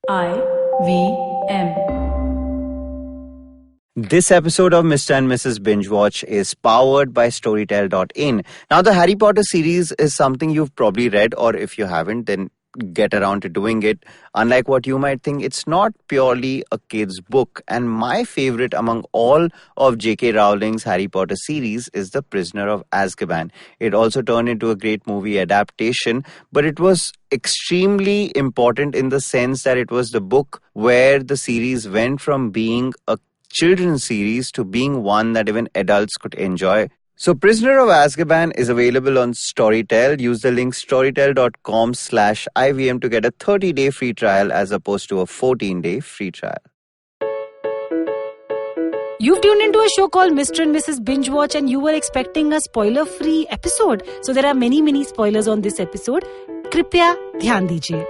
IVM. This episode of Mr. and Mrs. Binge-Watch is powered by Storytel.in. Now, the Harry Potter series is something you've probably read, or if you haven't, then get around to doing it. Unlike what you might think, it's not purely a kid's book. And my favorite among all of J.K. Rowling's Harry Potter series is The Prisoner of Azkaban. It also turned into a great movie adaptation, but it was extremely important in the sense that it was the book where the series went from being a children's series to being one that even adults could enjoy. So Prisoner of Azkaban is available on Storytel. Use the link storytel.com/IVM to get a 30-day free trial as opposed to a 14-day free trial. You've tuned into a show called Mr. and Mrs. Binge-Watch and you were expecting a spoiler-free episode. So there are many spoilers on this episode. Kripya dhyan dijiye.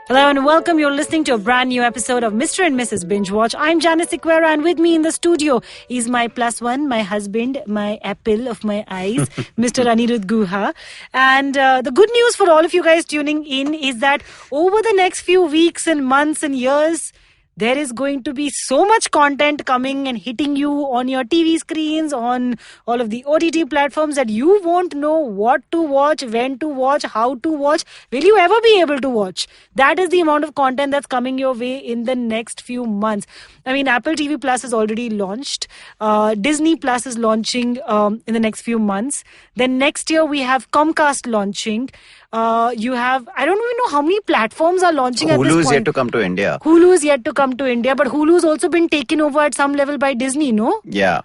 Hello and welcome. You're listening to a brand new episode of Mr. and Mrs. Binge-Watch. I'm Janice Sequeira and with me in the studio is my plus one, my husband, my apple of my eyes, Mr. Anirudh Guha. And the good news for all of you guys tuning in is that over the next few weeks and months and years, there is going to be so much content coming and hitting you on your TV screens, on all of the OTT platforms that you won't know what to watch, when to watch, how to watch. Will you ever be able to watch? That is the amount of content that's coming your way in the next few months. I mean, Apple TV Plus has already launched. Disney Plus is launching in the next few months. Then next year we have Comcast launching. You have, I don't even know how many platforms are launching at this point. Hulu is yet to come to India. Hulu is yet to come to India, but Hulu's also been taken over at some level by Disney, no? Yeah.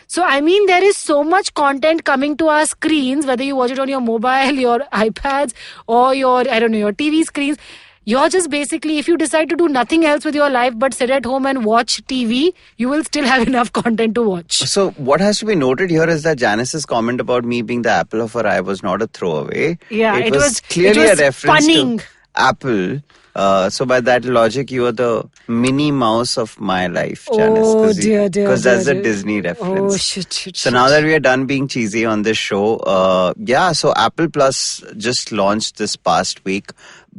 So, I mean, there is so much content coming to our screens, whether you watch it on your mobile, your iPads, or your TV screens. You're just basically, if you decide to do nothing else with your life but sit at home and watch TV, you will still have enough content to watch. So what has to be noted here is that Janice's comment about me being the apple of her eye was not a throwaway. Yeah, it was clearly a reference punning. to Apple. So by that logic, you are the Minnie Mouse of my life, Janice. Oh dear. Because that's a Disney reference. Oh shit. So now that we are done being cheesy on this show, so Apple Plus just launched this past week.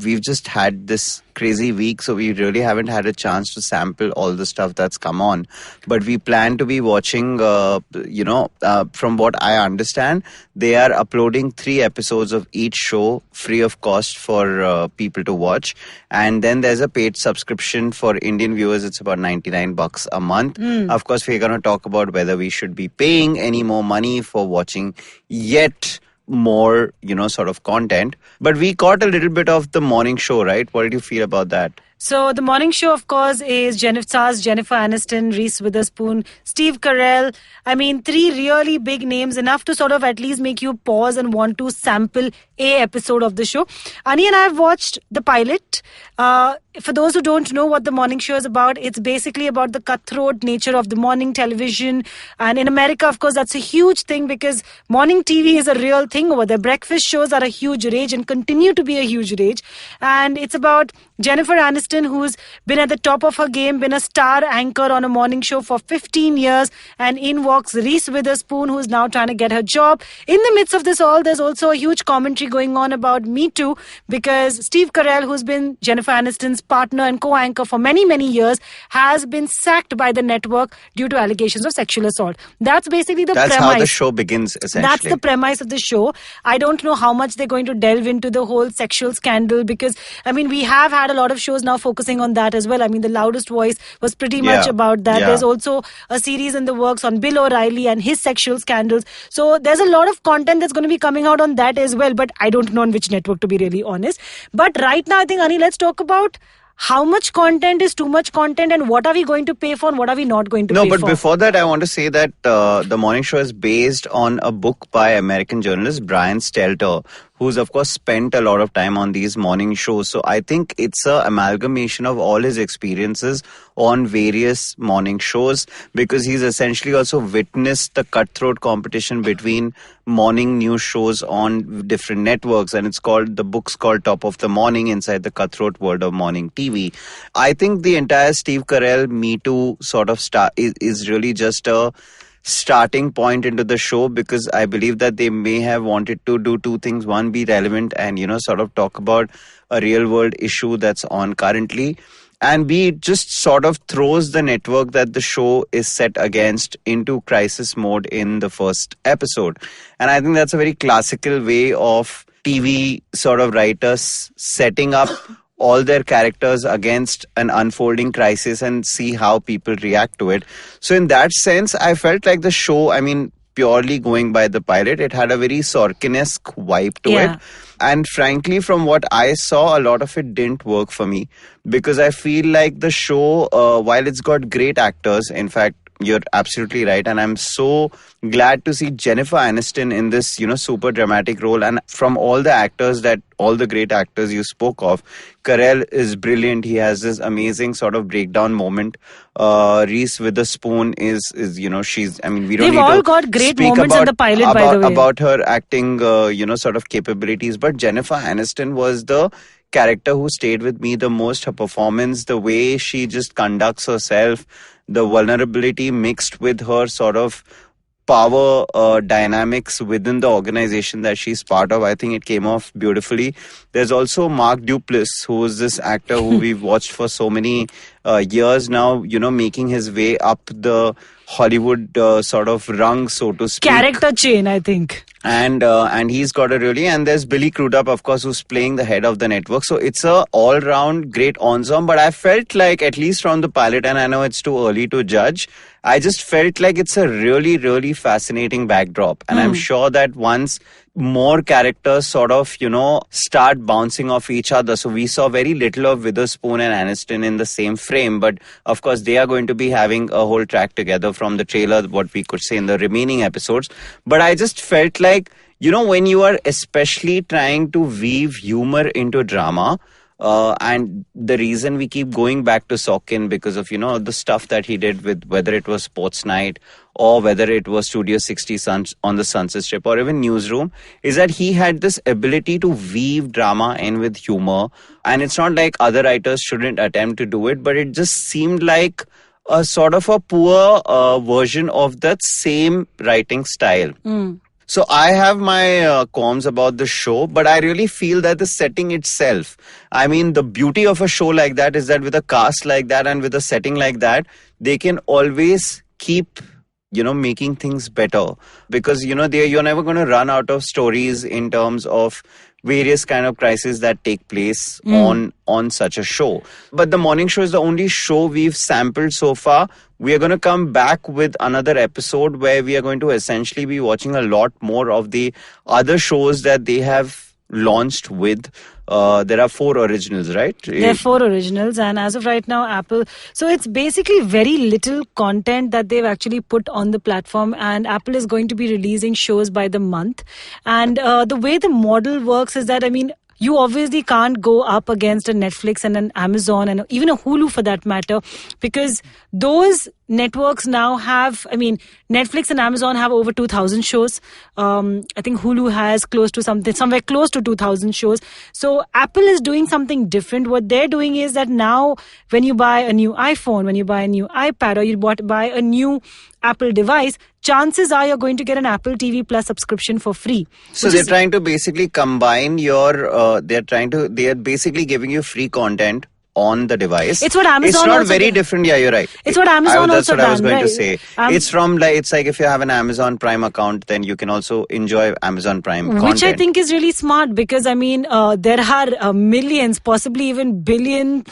We've just had this crazy week, so we really haven't had a chance to sample all the stuff that's come on. But we plan to be watching, from what I understand, they are uploading 3 episodes of each show free of cost for people to watch. And then there's a paid subscription for Indian viewers. It's about $99 a month. Of course, we're going to talk about whether we should be paying any more money for watching yet more, sort of content. But we caught a little bit of the morning show, right? What did you feel about that? So the morning show, of course, is stars Jennifer Aniston, Reese Witherspoon, Steve Carell. I mean, 3 really big names, enough to sort of at least make you pause and want to sample a episode of the show. Ani and I have watched the pilot. For those who don't know what the morning show is about, it's basically about the cutthroat nature of the morning television. And in America, of course, that's a huge thing because morning TV is a real thing over there. Breakfast shows are a huge rage and continue to be a huge rage. And it's about Jennifer Aniston, who's been at the top of her game, been a star anchor on a morning show for 15 years. And in walks Reese Witherspoon, who's now trying to get her job. In the midst of this all, there's also a huge commentary going on about Me Too because Steve Carell, who's been Jennifer Aniston's partner and co-anchor for many years, has been sacked by the network due to allegations of sexual assault. That's basically the premise. That's how the show begins, essentially. That's the premise of the show. I don't know how much they're going to delve into the whole sexual scandal because, I mean, we have had a lot of shows now focusing on that as well. I mean, The Loudest Voice was pretty much about that. Yeah. There's also a series in the works on Bill O'Reilly and his sexual scandals. So there's a lot of content that's going to be coming out on that as well, but I don't know on which network, to be really honest. But right now, I think, Ani, let's talk about how much content is too much content and what are we going to pay for and what are we not going to pay for. No, but before that, I want to say that the morning show is based on a book by American journalist Brian Stelter, who's of course spent a lot of time on these morning shows. So I think it's an amalgamation of all his experiences on various morning shows because he's essentially also witnessed the cutthroat competition between morning news shows on different networks. And the book's called Top of the Morning Inside the Cutthroat World of Morning TV. I think the entire Steve Carell Me Too sort of is really just a starting point into the show, because I believe that they may have wanted to do two things. One, be relevant and, sort of talk about a real world issue that's on currently. And B, it just sort of throws the network that the show is set against into crisis mode in the first episode. And I think that's a very classical way of TV sort of writers setting up all their characters against an unfolding crisis and see how people react to it. So in that sense, I felt like the show, purely going by the pilot, it had a very Sorkin-esque vibe to it. And frankly, from what I saw, a lot of it didn't work for me, because I feel like the show, while it's got great actors, in fact, you're absolutely right. And I'm so glad to see Jennifer Aniston in this, super dramatic role. And from all the great actors you spoke of, Carell is brilliant. He has this amazing sort of breakdown moment. Reese Witherspoon is she's, we don't They've need all to got great speak moments in the pilot, by the way. about her acting, sort of capabilities. But Jennifer Aniston was the character who stayed with me the most. Her performance, the way she just conducts herself, the vulnerability mixed with her sort of power dynamics within the organization that she's part of, I think it came off beautifully. There's also Mark Duplass, who is this actor who we've watched for so many years now, making his way up the Hollywood sort of rung, so to speak. Character chain, I think. And he's got a really, and there's Billy Crudup, of course, who's playing the head of the network. So it's a all-round great ensemble. But I felt like, at least from the pilot, and I know it's too early to judge, I just felt like it's a really, really fascinating backdrop. And I'm sure that once more characters sort of, start bouncing off each other. So we saw very little of Witherspoon and Aniston in the same frame. But of course, they are going to be having a whole track together from the trailer, what we could say in the remaining episodes. But I just felt like, when you are especially trying to weave humor into drama, and the reason we keep going back to Sorkin, because of, the stuff that he did with whether it was Sports Night or whether it was Studio 60 on the Sunset Strip or even Newsroom, is that he had this ability to weave drama in with humor. And it's not like other writers shouldn't attempt to do it, but it just seemed like a sort of a poor version of that same writing style. So I have my qualms about the show, but I really feel that the setting itself, the beauty of a show like that is that with a cast like that and with a setting like that, they can always keep, making things better, because, you're never going to run out of stories in terms of various kind of crises that take place on such a show. But the morning show is the only show we've sampled so far. We are going to come back with another episode where we are going to essentially be watching a lot more of the other shows that they have launched with. There are 4 originals, right? There are 4 originals, and as of right now, Apple. So it's basically very little content that they've actually put on the platform, and Apple is going to be releasing shows by the month. And the way the model works is that, you obviously can't go up against a Netflix and an Amazon and even a Hulu for that matter, because those networks now have, Netflix and Amazon have over 2,000 shows. I think Hulu has somewhere close to 2,000 shows. So Apple is doing something different. What they're doing is that now when you buy a new iPhone, when you buy a new iPad, or you buy a new Apple device, chances are you're going to get an Apple TV Plus subscription for free. So they're trying to basically combine they're basically giving you free content on the device. It's what Amazon It's not also very did. different. Yeah, you're right. It's what Amazon That's also what I was done, going to right? say. It's like if you have an Amazon Prime account, then you can also enjoy Amazon Prime content. Which I think is really smart, because there are millions, possibly even billion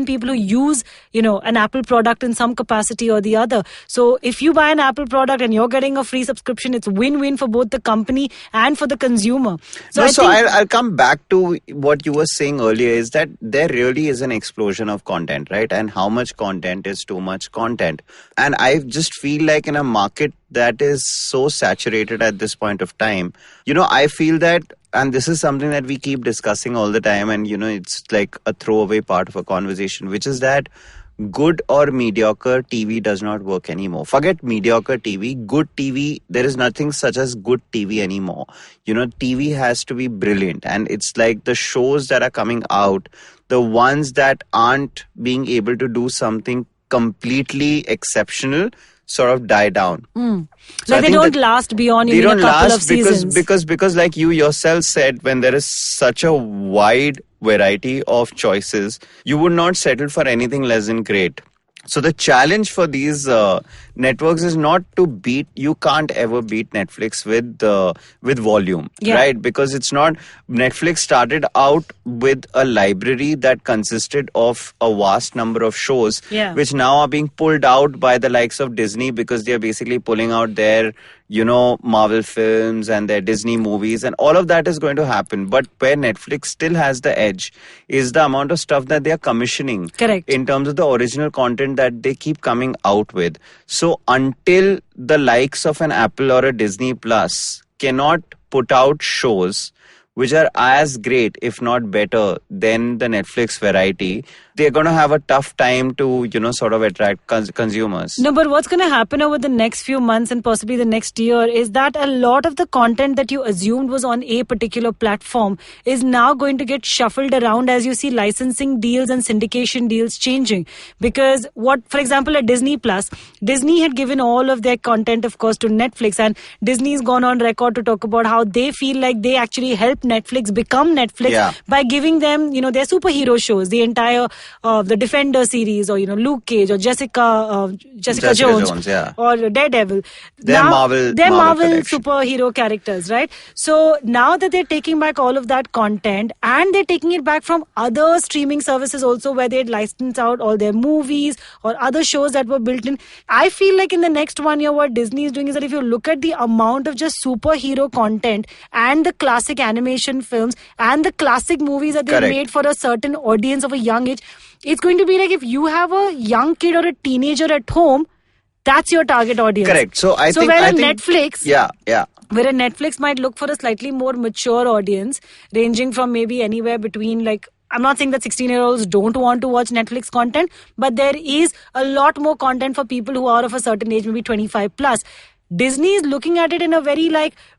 people who use an Apple product in some capacity or the other. So if you buy an Apple product and you're getting a free subscription, it's win-win for both the company and for the consumer. I'll come back to what you were saying earlier, is that there really is an explosion of content, right? And how much content is too much content. And I just feel like in a market that is so saturated at this point of time, I feel that, and this is something that we keep discussing all the time, and it's like a throwaway part of a conversation, which is that good or mediocre TV does not work anymore. Forget mediocre TV, good TV, there is nothing such as good TV anymore. TV has to be brilliant, and it's like the shows that are coming out, the ones that aren't being able to do something completely exceptional, sort of die down. So Like I they think don't that last beyond they a don't couple of last because seasons. because like you yourself said, when there is such a wide variety of choices, you would not settle for anything less than great. So the challenge for these networks is not to beat. You can't ever beat Netflix with volume, Yeah. right? Because it's not. Netflix started out with a library that consisted of a vast number of shows, Yeah. which now are being pulled out by the likes of Disney, because they are basically pulling out their Marvel films and their Disney movies, and all of that is going to happen. But where Netflix still has the edge is the amount of stuff that they are commissioning. Correct. In terms of the original content that they keep coming out with. So until the likes of an Apple or a Disney Plus cannot put out shows which are as great, if not better, than the Netflix variety, they're going to have a tough time to, sort of attract consumers. No, but what's going to happen over the next few months and possibly the next year is that a lot of the content that you assumed was on a particular platform is now going to get shuffled around as you see licensing deals and syndication deals changing. Because for example, at Disney Plus, Disney had given all of their content, of course, to Netflix, and Disney's gone on record to talk about how they feel like they actually helped Netflix become Netflix by giving them, their superhero shows, the entire the Defender series, or Luke Cage, or Jessica Jones, or Daredevil. They're Marvel superhero characters, right? So now that they're taking back all of that content, and they're taking it back from other streaming services also, where they'd licensed out all their movies or other shows that were built in. I feel like in the next 1 year, what Disney is doing is that if you look at the amount of just superhero content and the classic animation films and the classic movies that they made for a certain audience of a young age, it's going to be like if you have a young kid or a teenager at home, that's your target audience. Correct. So I think Netflix, where a Netflix might look for a slightly more mature audience, ranging from maybe anywhere between, like, I'm not saying that 16-year-olds don't want to watch Netflix content, but there is a lot more content for people who are of a certain age, maybe 25 plus. Disney is looking at it in a very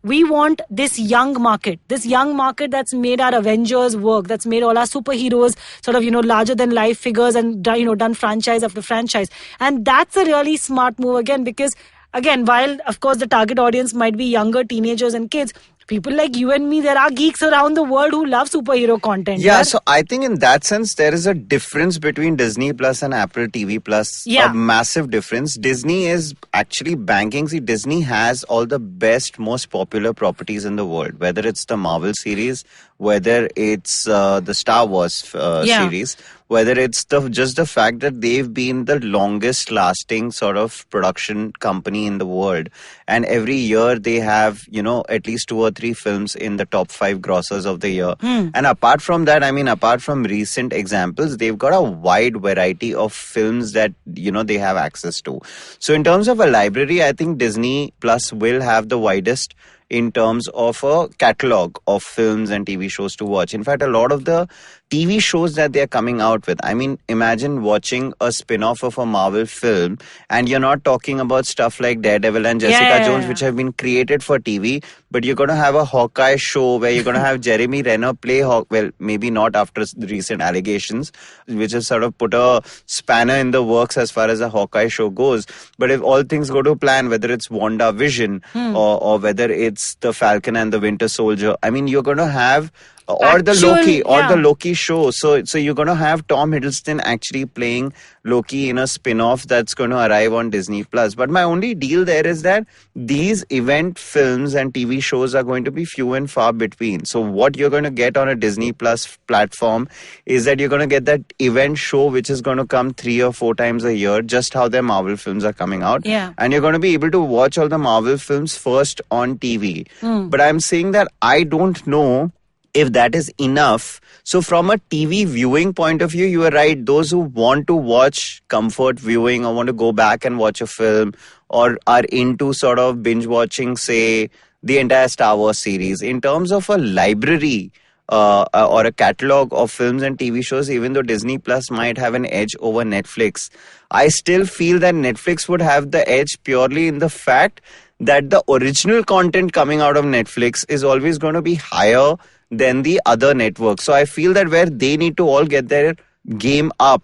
we want this young market that's made our Avengers work, that's made all our superheroes sort of, larger than life figures, and, done franchise after franchise. And that's a really smart move again, because again, while of course the target audience might be younger teenagers and kids, people like you and me, there are geeks around the world who love superhero content. Yeah, so I think in that sense, there is a difference between Disney Plus and Apple TV Plus. A massive difference. Disney is actually banking. See, Disney has all the best, most popular properties in the world, whether it's the Marvel series, whether it's the Star Wars series, whether it's just the fact that they've been the longest lasting sort of production company in the world. And every year they have, at least 2 or 3 films in the top 5 grossers of the year. And apart from that, apart from recent examples, they've got a wide variety of films that, they have access to. So in terms of a library, I think Disney Plus will have the widest in terms of a catalog of films and TV shows to watch. In fact, a lot of the TV shows that they're coming out with, imagine watching a spin-off of a Marvel film, and you're not talking about stuff like Daredevil and Jessica Jones, which have been created for TV, but you're going to have a Hawkeye show where you're going to have Jeremy Renner play well, maybe not after the recent allegations, which has sort of put a spanner in the works as far as the Hawkeye show goes. But if all things go to plan, whether it's WandaVision or whether it's the Falcon and the Winter Soldier, you're going to have the Loki show. So you're going to have Tom Hiddleston actually playing Loki in a spin-off that's going to arrive on Disney Plus. But my only deal there is that these event films and TV shows are going to be few and far between. So what you're going to get on a Disney Plus platform is that you're going to get that event show which is going to come 3 or 4 times a year, just how their Marvel films are coming out. And you're going to be able to watch all the Marvel films first on TV. But I'm saying that I don't know if that is enough. So from a TV viewing point of view, you are right. Those who want to watch comfort viewing or want to go back and watch a film, or are into sort of binge watching, say, the entire Star Wars series, in terms of a library or a catalog of films and TV shows, even though Disney Plus might have an edge over Netflix, I still feel that Netflix would have the edge purely in the fact that the original content coming out of Netflix is always going to be higher than the other networks. So I feel that where they need to all get their game up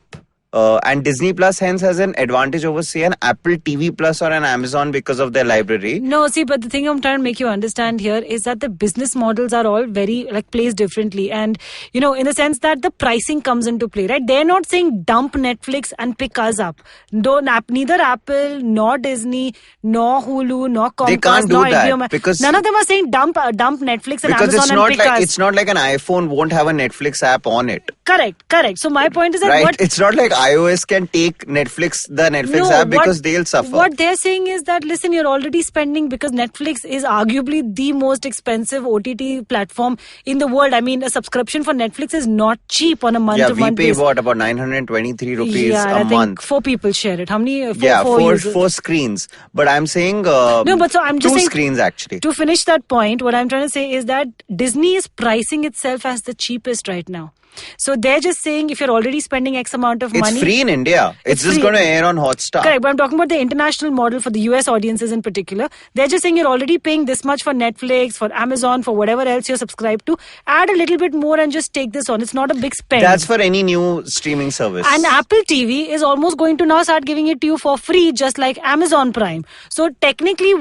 And Disney Plus hence has an advantage over, say, an Apple TV Plus or an Amazon because of their library. No, see, but the thing I'm trying to make you understand here is that the business models are all very placed differently, and in the sense that the pricing comes into play, right? They're not saying dump Netflix and pick us up. Neither Apple nor Disney nor Hulu nor Comcast They can't do nor that HBO, because none of them are saying dump Netflix and because Amazon and pick us. it's not like an iPhone won't have a Netflix app on it. Correct. So my point is that right? It's not like iOS can take the Netflix app because they'll suffer. What they're saying is that, listen, you're already spending, because Netflix is arguably the most expensive OTT platform in the world. I mean, a subscription for Netflix is not cheap on a month-to-month basis. We pay about 923 rupees a month. Think 4 people share it. How many? Four screens. But I'm saying I'm just 2 saying, screens actually. To finish that point, what I'm trying to say is that Disney is pricing itself as the cheapest right now. So they're just saying if you're already spending X amount of money... It's free in India. It's just going to air on Hotstar. Correct, but I'm talking about the international model for the US audiences in particular. They're just saying you're already paying this much for Netflix, for Amazon, for whatever else you're subscribed to. Add a little bit more and just take this on. It's not a big spend. That's for any new streaming service. And Apple TV is almost going to now start giving it to you for free, just like Amazon Prime. So technically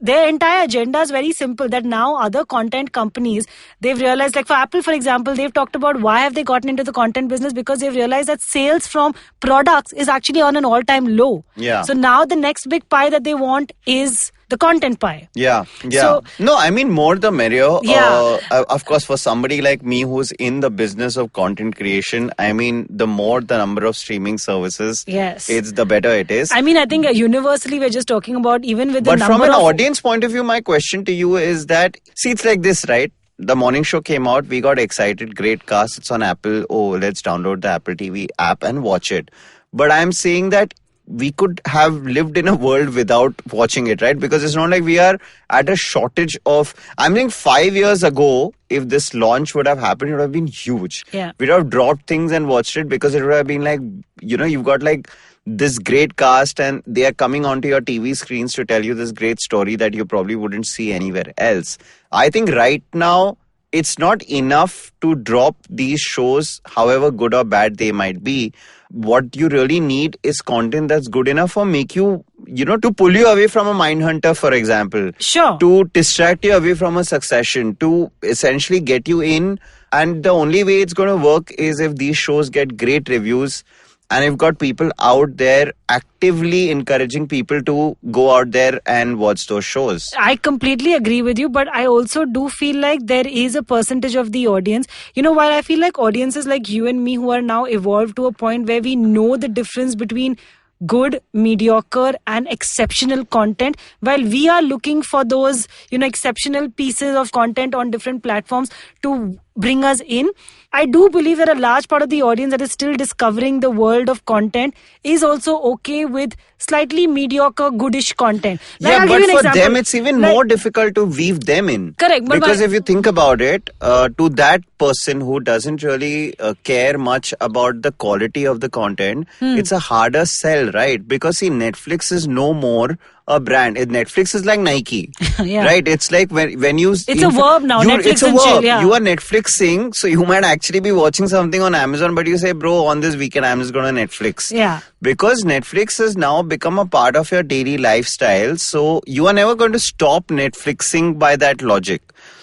their entire agenda is very simple, that now other content companies, they've realized, like for Apple, for example, they've talked about why have they gotten into the content business, because they've realized that sales from products is actually on an all-time low. Yeah. So now the next big pie that they want is the content pie. Yeah. So, no, I mean, more the merrier. Yeah. Of course, for somebody like me who's in the business of content creation, I mean, the more the number of streaming services, yes, it's the better it is. I mean, I think universally we're just talking about even with the number of... But from an audience point of view, my question to you is that, see, it's like this, right? The morning show came out, we got excited, great cast, it's on Apple. Oh, let's download the Apple TV app and watch it. But I'm saying that we could have lived in a world without watching it, right? Because it's not like we are at a shortage of... I mean, 5 years ago, if this launch would have happened, it would have been huge. Yeah. We'd have dropped things and watched it because it would have been like, you've got like this great cast and they are coming onto your TV screens to tell you this great story that you probably wouldn't see anywhere else. I think right now, it's not enough to drop these shows, however good or bad they might be. What you really need is content that's good enough for make you, to pull you away from a Mindhunter, for example. Sure. To distract you away from a Succession, to essentially get you in. And the only way it's going to work is if these shows get great reviews. And you've got people out there actively encouraging people to go out there and watch those shows. I completely agree with you, but I also do feel like there is a percentage of the audience. While I feel like audiences like you and me who are now evolved to a point where we know the difference between good, mediocre and exceptional content, while we are looking for those, exceptional pieces of content on different platforms to bring us in. I do believe that a large part of the audience that is still discovering the world of content is also okay with slightly mediocre, goodish content. But for them, it's even more difficult to weave them in. Correct. Because if you think about it, to that person who doesn't really care much about the quality of the content, it's a harder sell, right? Because see, Netflix is no more a brand. Netflix is like Nike, yeah. Right? It's like when you... It's a verb now. Netflix it's a and verb. chill, yeah. You are Netflixing, so you might actually be watching something on Amazon, but you say, bro, on this weekend, I'm just going to Netflix. Yeah. Because Netflix has now become a part of your daily lifestyle, so you are never going to stop Netflixing by that logic.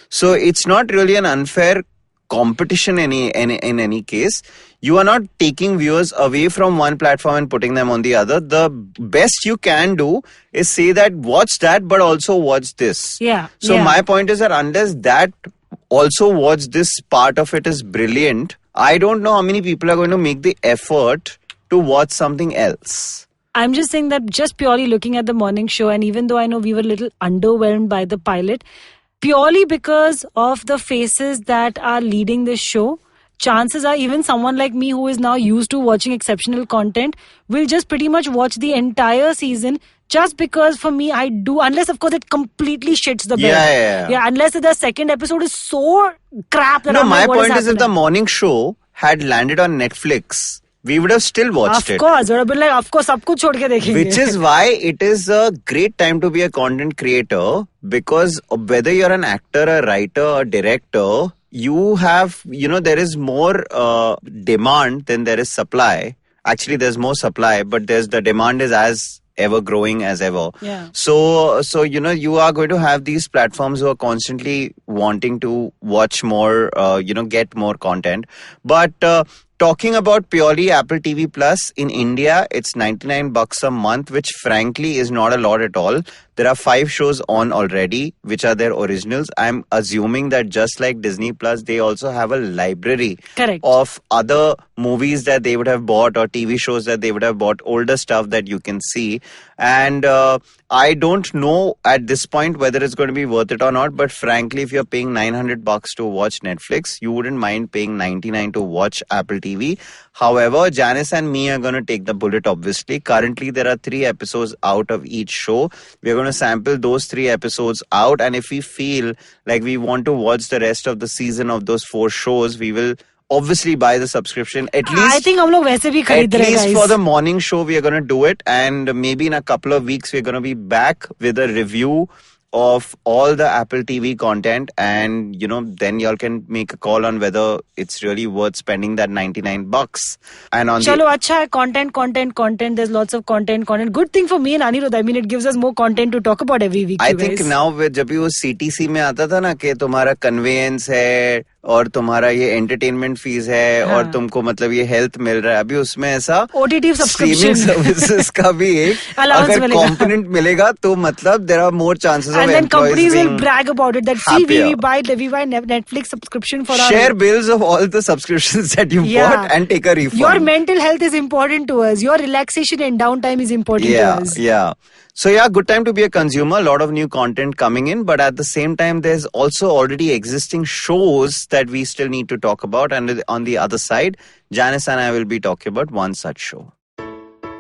So it's not really an unfair competition in any case. You are not taking viewers away from one platform and putting them on the other. The best you can do is say that watch that, but also watch this. Yeah. So my point is that unless that also watch this part of it is brilliant, I don't know how many people are going to make the effort to watch something else. I'm just saying that just purely looking at the morning show, and even though I know we were a little underwhelmed by the pilot, purely because of the faces that are leading this show, chances are even someone like me who is now used to watching exceptional content will just pretty much watch the entire season, just because for me, I do, unless of course it completely shits the bed. Yeah, unless the second episode is so crap that my point is if the morning show had landed on Netflix, we would have still watched it. Of course, we would have been like, of course, sab kuch chhod ke dekhenge. Which is why it is a great time to be a content creator, because whether you're an actor, a writer, a director, you have, there is more demand than there is supply. Actually, there's more supply, but the demand is as ever growing as ever. Yeah. So you are going to have these platforms who are constantly wanting to watch more, get more content. But talking about purely Apple TV Plus in India, it's $99 a month, which frankly is not a lot at all. There are 5 shows on already, which are their originals. I'm assuming that just like Disney Plus, they also have a library Correct. of other movies that they would have bought or TV shows that they would have bought, older stuff that you can see. And I don't know at this point whether it's going to be worth it or not. But frankly, if you're paying $900 to watch Netflix, you wouldn't mind paying $99 to watch Apple TV. However, Janice and me are going to take the bullet, obviously. Currently, there are 3 episodes out of each show. We're going to sample those 3 episodes out. And if we feel like we want to watch the rest of the season of those 4 shows, we will obviously buy the subscription. At least, I think हम लोग वैसे भी खरीद रहे हैं, at least guys. for the morning show, we are going to do it. And maybe in a couple of weeks, we're going to be back with a review of all the Apple TV content, and then y'all can make a call on whether it's really worth spending that $99. And on Chalo, acha hai, content. There's lots of content. Good thing for me and Anirudh. I mean, it gives us more content to talk about every week. I think now जब भी वो CTC में आता था ना कि तुम्हारा conveyance है और तुम्हारा ये entertainment fees है और तुमको मतलब ये health मिल रहा है, अभी उसमें ऐसा OTT subscription streaming services का भी एक अगर component मिलेगा तो मतलब there are more chances of and then companies will being brag about it that see we buy Netflix subscription for share bills of all the subscriptions that you bought and take a refund. Your mental health is important to us. Your relaxation and downtime is important to us. Yeah. So good time to be a consumer. A lot of new content coming in, but at the same time, there's also already existing shows that we still need to talk about. And on the other side, Janice and I will be talking about one such show.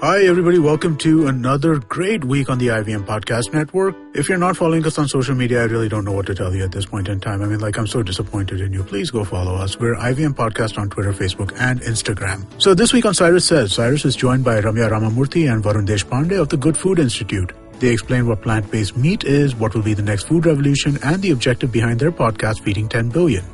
Hi, everybody. Welcome to another great week on the IVM Podcast Network. If you're not following us on social media, I really don't know what to tell you at this point in time. I mean, I'm so disappointed in you. Please go follow us. We're IVM Podcast on Twitter, Facebook, and Instagram. So this week on Cyrus Says, Cyrus is joined by Ramya Ramamurthy and Varun Deshpande of the Good Food Institute. They explain what plant-based meat is, what will be the next food revolution, and the objective behind their podcast, Feeding 10 Billion.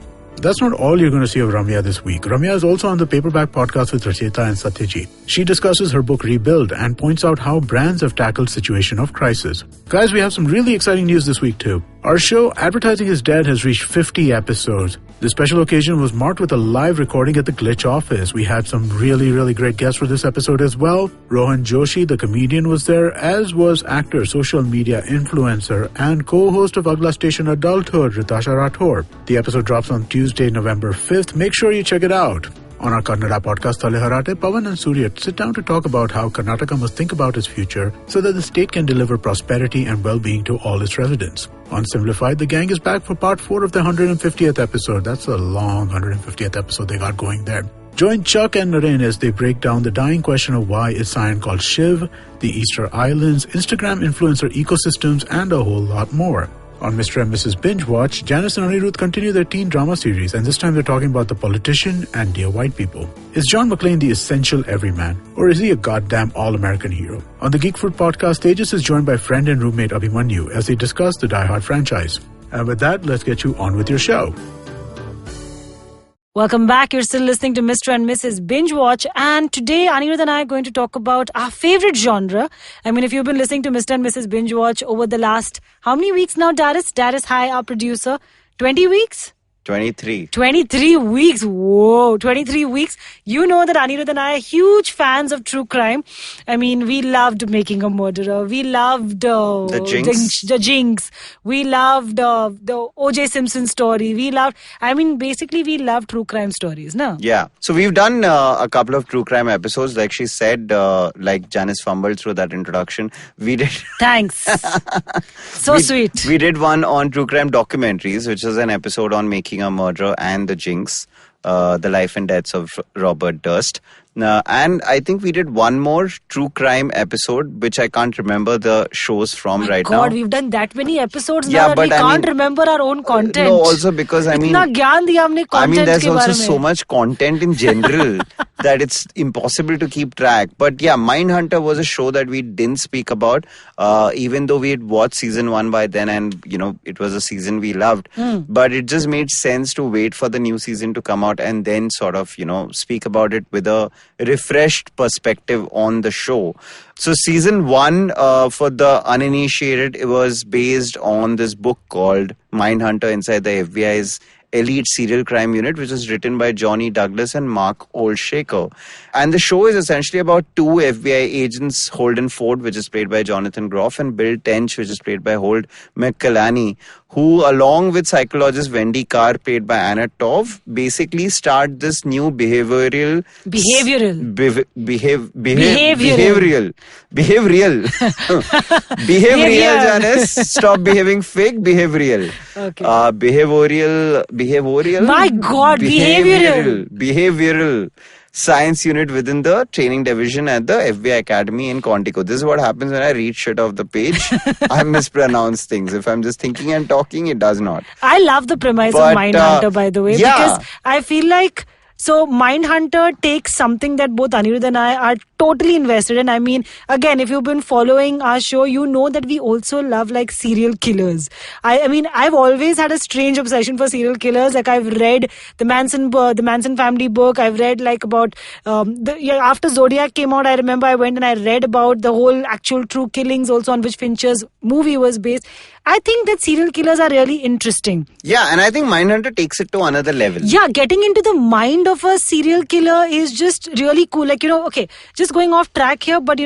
That's not all you're going to see of Ramya this week. Ramya is also on the Paperback Podcast with Rachita and Satyajit. She discusses her book Rebuild and points out how brands have tackled situation of crisis. Guys, we have some really exciting news this week too. Our show, Advertising is Dead, has reached 50 episodes. This special occasion was marked with a live recording at the Glitch office. We had some really great guests for this episode as well. Rohan Joshi, the comedian, was there, as was actor, social media influencer, and co-host of Agla Station Adulthood, Ritasha Rathore. The episode drops on Tuesday, November 5th. Make sure you check it out. On our Kannada podcast, Thale Harate, Pawan and Surya sit down to talk about how Karnataka must think about its future so that the state can deliver prosperity and well-being to all its residents. On Simplified, the gang is back for part 4 of the 150th episode. That's a long 150th episode they got going there. Join Chuck and Naren as they break down the dying question of why is Sion called Shiv, the Easter Islands, Instagram influencer ecosystems, and a whole lot more. On Mr. and Mrs. Binge-Watch, Janice and Anirudh continue their teen drama series, and this time they're talking about The Politician and Dear White People. Is John McClane the essential everyman, or is he a goddamn all-American hero? On the Geek Fruit podcast, Tejas is joined by friend and roommate Abhimanyu as they discuss the Die Hard franchise. And with that, let's get you on with your show. Welcome back. You're still listening to Mr. and Mrs. Binge-Watch. And today, Anirudh and I are going to talk about our favorite genre. I mean, if you've been listening to Mr. and Mrs. Binge-Watch over the last, how many weeks now, Darius? Darius, hi, our producer. 20 weeks? 23. 23 weeks. Whoa, 23 weeks. You know that Anirudh and I are huge fans of true crime. I mean, we loved Making a Murderer. We loved The Jinx. We loved the O.J. Simpson story. We love true crime stories, no? Yeah. So we've done a couple of true crime episodes. Like she said, like Janice fumbled through that introduction. We did. Thanks. Sweet. We did one on true crime documentaries, which was an episode on Making a Murderer and The Jinx, the life and deaths of Robert Durst. And I think we did one more true crime episode, which I can't remember the shows from now. God, we've done that many episodes now that we can't remember our own content. No, also because there's also so much content in general that it's impossible to keep track. But yeah, Mindhunter was a show that we didn't speak about, even though we had watched season 1 by then, and it was a season we loved. But it just made sense to wait for the new season to come out and then sort of speak about it with a refreshed perspective on the show. So season 1, for the uninitiated, it was based on this book called Mindhunter inside the FBI's elite serial crime unit, which is written by Johnny Douglas and Mark Olshaker. And the show is essentially about two FBI agents, Holden Ford, which is played by Jonathan Groff, and Bill Tench, which is played by Holt McCallany, who, along with psychologist Wendy Carr, played by Anna Tov, basically start this new behavioral Janice. Stop behaving fake. Behavioral. Okay. Behavioral. My God, Behavioral science unit within the training division at the FBI Academy in Quantico. This is what happens when I read shit off the page. I mispronounce things. If I'm just thinking and talking, it does not. I love the premise of Mindhunter, by the way, because I feel like Mindhunter takes something that both Anirudh and I are totally invested in. I mean, again, if you've been following our show, you know that we also love like serial killers. I mean, I've always had a strange obsession for serial killers. Like I've read the Manson family book. I've read like about after Zodiac came out. I remember I went and I read about the whole actual true killings also on which Fincher's movie was based. I think that serial killers are really interesting. Yeah, and I think Mindhunter takes it to another level. Yeah, getting into the mind of a serial killer is just really cool. Like, okay, just going off track here, but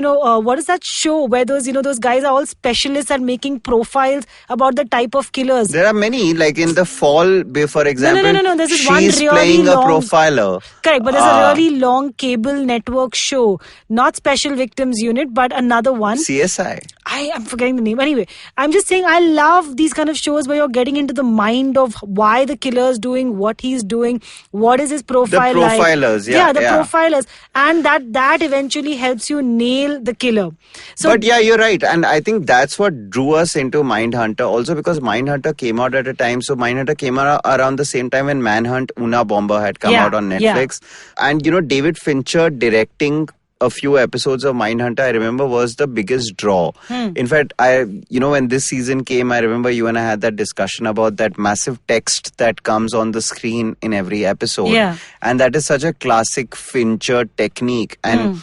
what is that show where those guys are all specialists at making profiles about the type of killers? There are many, like in The Fall, for example. No. There's this she's one really playing long, a profiler. Correct, but there's a really long cable network show. Not Special Victims Unit, but another one. CSI. I am forgetting the name. Anyway, I'm just saying I love these kind of shows where you're getting into the mind of why the killer's doing what he's doing, what is his profile like. The profilers, profilers. And that eventually helps you nail the killer. But yeah, you're right. And I think that's what drew us into Mindhunter also, because Mindhunter came out at a time. So Mindhunter came out around the same time when Manhunt Una Bomber had come out on Netflix. Yeah. And David Fincher directing a few episodes of Mindhunter, I remember, was the biggest draw. In fact, when this season came, I remember you and I had that discussion about that massive text that comes on the screen in every episode. Yeah. And that is such a classic Fincher technique. And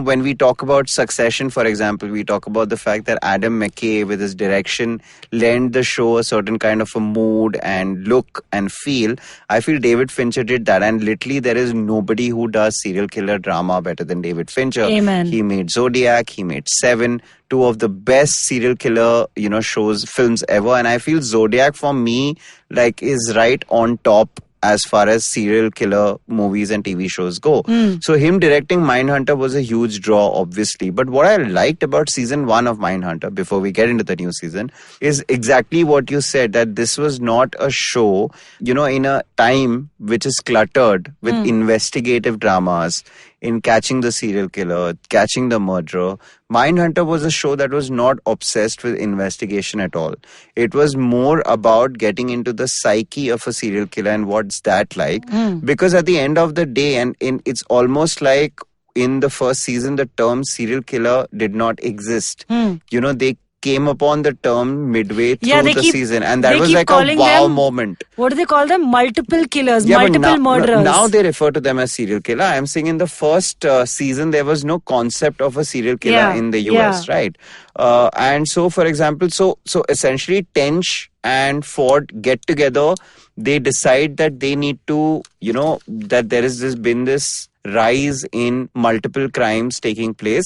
when we talk about Succession, for example, we talk about the fact that Adam McKay, with his direction, lent the show a certain kind of a mood and look and feel. I feel David Fincher did that. And literally, there is nobody who does serial killer drama better than David Fincher. Amen. He made Zodiac, he made Seven, two of the best serial killer, films ever. And I feel Zodiac for me, is right on top as far as serial killer movies and TV shows go. So him directing Mindhunter was a huge draw, obviously. But what I liked about season 1 of Mindhunter, before we get into the new season, is exactly what you said, that this was not a show, in a time which is cluttered with investigative dramas, in catching the serial killer, catching the murderer. Mindhunter was a show that was not obsessed with investigation at all. It was more about getting into the psyche of a serial killer and what's that like. Because at the end of the day, it's almost like in the first season, the term serial killer did not exist. They came upon the term midway through the season, and that was like a wow moment. What do they call them? Multiple killers, multiple murderers. Now they refer to them as serial killer. I'm saying in the first season, there was no concept of a serial killer in the US, right? And so, for example, so essentially Tench and Ford get together. They decide that they need to, that there is been this rise in multiple crimes taking place,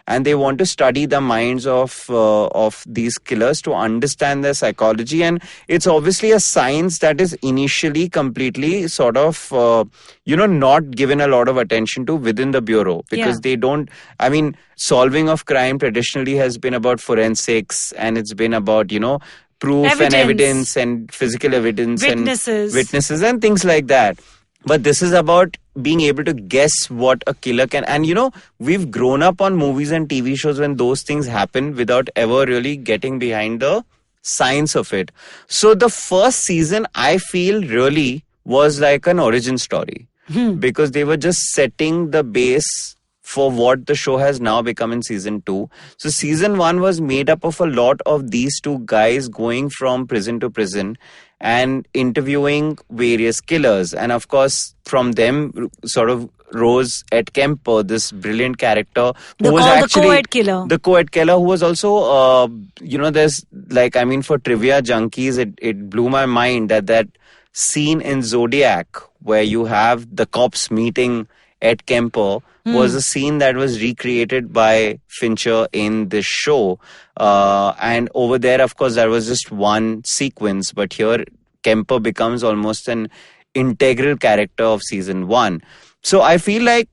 and they want to study the minds of these killers to understand their psychology. And it's obviously a science that is initially completely sort of not given a lot of attention to within the bureau, because they don't, solving of crime traditionally has been about forensics, and it's been about proof and evidence and physical evidence, witnesses and things like that. But this is about being able to guess what a killer can. And, we've grown up on movies and TV shows when those things happen without ever really getting behind the science of it. So the first season, I feel, really was like an origin story. Because they were just setting the base for what the show has now become in season 2. So season 1 was made up of a lot of these two guys going from prison to prison and interviewing various killers. And of course, from them sort of Rose Ed Kemper, this brilliant character who The was call, the actually co-ed killer. the co-ed killer, who was also, there's like, I mean, for trivia junkies, it blew my mind that scene in Zodiac where you have the cops meeting Ed Kemper was a scene that was recreated by Fincher in this show. And over there, of course, there was just one sequence, but here Kemper becomes almost an integral character of season 1. So I feel like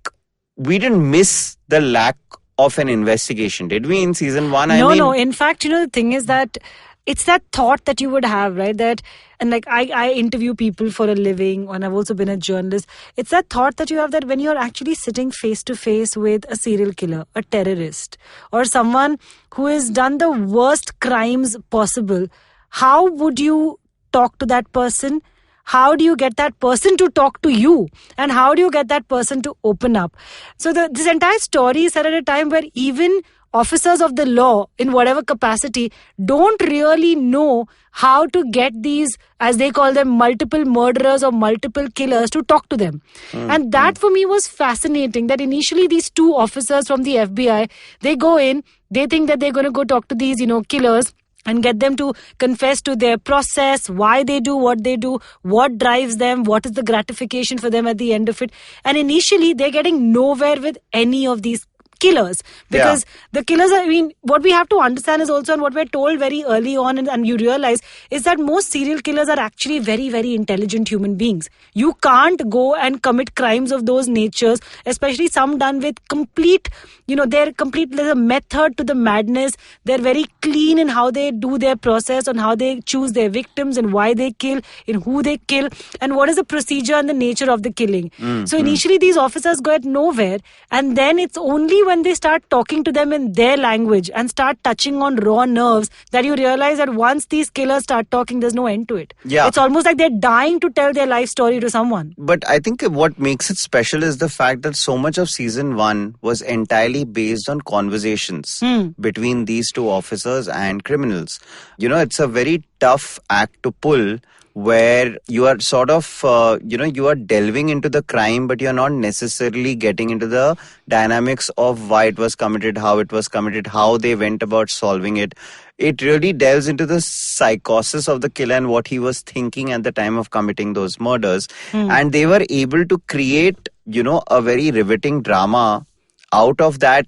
we didn't miss the lack of an investigation, did we, in season 1? No. In fact, the thing is that it's that thought that you would have, right? That, and like I interview people for a living, and I've also been a journalist. It's that thought that you have that when you're actually sitting face to face with a serial killer, a terrorist, or someone who has done the worst crimes possible, how would you talk to that person? How do you get that person to talk to you? And how do you get that person to open up? So this entire story is set at a time where even officers of the law, in whatever capacity, don't really know how to get these, as they call them, multiple murderers or multiple killers to talk to them. And that for me was fascinating, that initially these two officers from the FBI, they go in, they think that they're going to go talk to these, killers and get them to confess to their process, why they do what they do, what drives them, what is the gratification for them at the end of it. And initially, they're getting nowhere with any of these killers, because the killers are, what we have to understand is also, and what we're told very early on, and you realize, is that most serial killers are actually very, very intelligent human beings. You can't go and commit crimes of those natures, especially some done with complete, there's a method to the madness. They're very clean in how they do their process, on how they choose their victims and why they kill, in who they kill, and what is the procedure and the nature of the killing. So initially these officers go at nowhere, and then it's only when they start talking to them in their language and start touching on raw nerves that you realize that once these killers start talking, there's no end to it. It's almost like they're dying to tell their life story to someone. But I think what makes it special is the fact that so much of season 1 was entirely based on conversations between these two officers and criminals. It's a very tough act to pull, where you are sort of, you are delving into the crime, but you're not necessarily getting into the dynamics of why it was committed, how it was committed, how they went about solving it. It really delves into the psychosis of the killer and what he was thinking at the time of committing those murders. And they were able to create, a very riveting drama out of that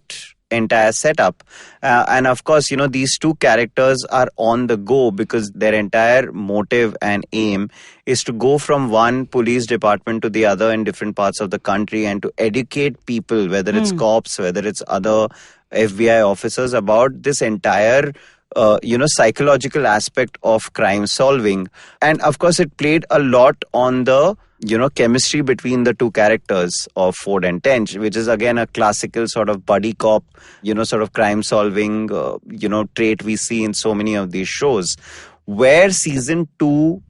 entire setup. And of course, these two characters are on the go because their entire motive and aim is to go from one police department to the other in different parts of the country and to educate people, whether it's cops, whether it's other FBI officers, about this entire psychological aspect of crime solving. And of course, it played a lot on the chemistry between the two characters of Ford and Tench, which is again a classical sort of buddy cop, sort of crime solving, trait we see in so many of these shows. Where season 2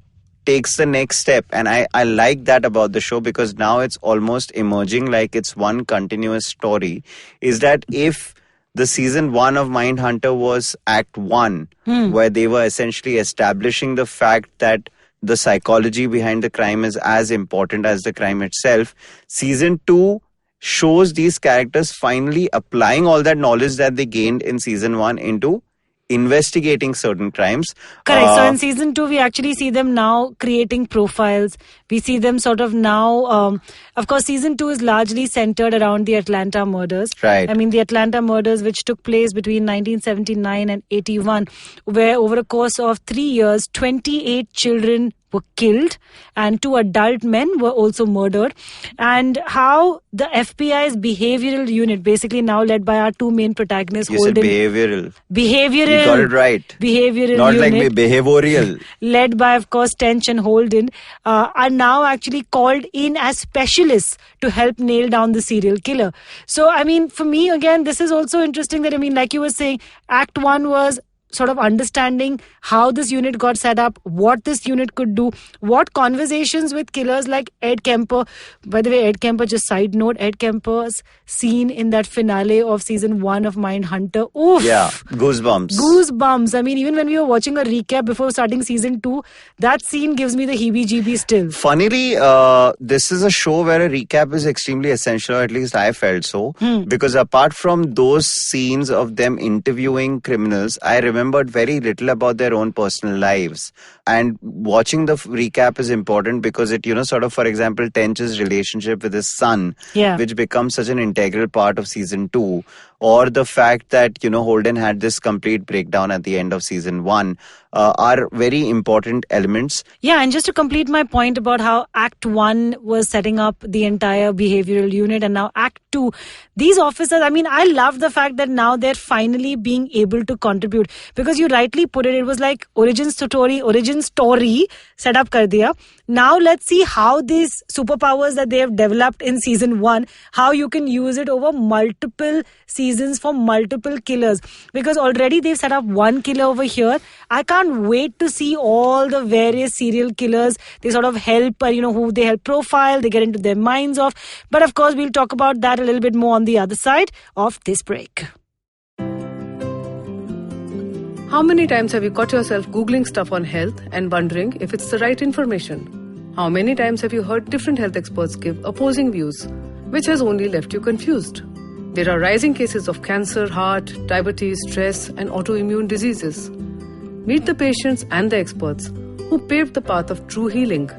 takes the next step, and I like that about the show, because now it's almost emerging like it's one continuous story, is that if the season 1 of Mindhunter was act 1, where they were essentially establishing the fact that the psychology behind the crime is as important as the crime itself, season 2 shows these characters finally applying all that knowledge that they gained in season 1 into investigating certain crimes. Correct. So in season 2, we actually see them now creating profiles. We see them sort of now, of course, season 2 is largely centered around the Atlanta murders. Right. The Atlanta murders, which took place between 1979 and 81, where over a course of 3 years, 28 children were killed and 2 adult men were also murdered, and how the FBI's behavioral unit, basically now led by our 2 main protagonists, You said behavioral. Behavioral. You got it right. Behavioral Not unit, like behavioral. led by, of course, Tench and Holden, are now actually called in as specialists to help nail down the serial killer. So, for me, again, this is also interesting that, like you were saying, Act 1 was sort of understanding how this unit got set up, what this unit could do, what conversations with killers like Ed Kemper. By the way, Ed Kemper, just side note, Ed Kemper's scene in that finale of season 1 of Mindhunter. Oof. Yeah, goosebumps. Goosebumps. I mean, even when we were watching a recap before starting season 2, that scene gives me the heebie-jeebies still. Funnily, this is a show where a recap is extremely essential, or at least I felt so. Because apart from those scenes of them interviewing criminals, I remembered very little about their own personal lives. And watching the recap is important because it, sort of, for example, Tench's relationship with his son, which becomes such an integral part of season 2. Or the fact that, Holden had this complete breakdown at the end of season 1 are very important elements. Yeah, and just to complete my point about how Act 1 was setting up the entire behavioral unit, and now Act 2, these officers, I mean, I love the fact that now they're finally being able to contribute. Because you rightly put it was like origin story set up kar diya. Now let's see how these superpowers that they have developed in season 1, how you can use it over multiple seasons for multiple killers. Because already they've set up one killer over here. I can't wait to see all the various serial killers. They sort of help, who they help profile, they get into their minds of. But of course, we'll talk about that a little bit more on the other side of this break. How many times have you caught yourself Googling stuff on health and wondering if it's the right information? How many times have you heard different health experts give opposing views, which has only left you confused? There are rising cases of cancer, heart, diabetes, stress, and autoimmune diseases. Meet the patients and the experts who paved the path of true healing.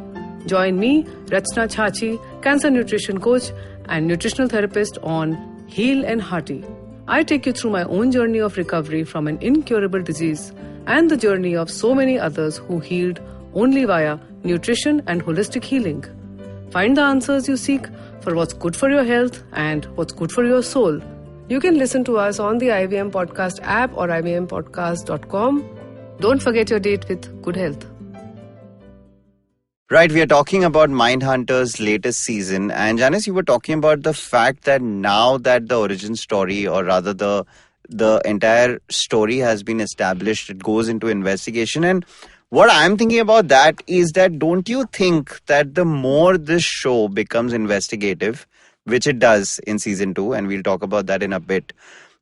Join me, Rachna Chachi, cancer nutrition coach and nutritional therapist on Heal and Hearty. I take you through my own journey of recovery from an incurable disease and the journey of so many others who healed only via nutrition and holistic healing. Find the answers you seek for what's good for your health and what's good for your soul. You can listen to us on the IVM Podcast app or ivmpodcast.com. Don't forget your date with good health. Right, we are talking about Mindhunter's latest season. And Janice, you were talking about the fact that now that the origin story, or rather the entire story has been established, it goes into investigation. And what I'm thinking about that is that don't you think that the more this show becomes investigative, which it does in season 2, and we'll talk about that in a bit,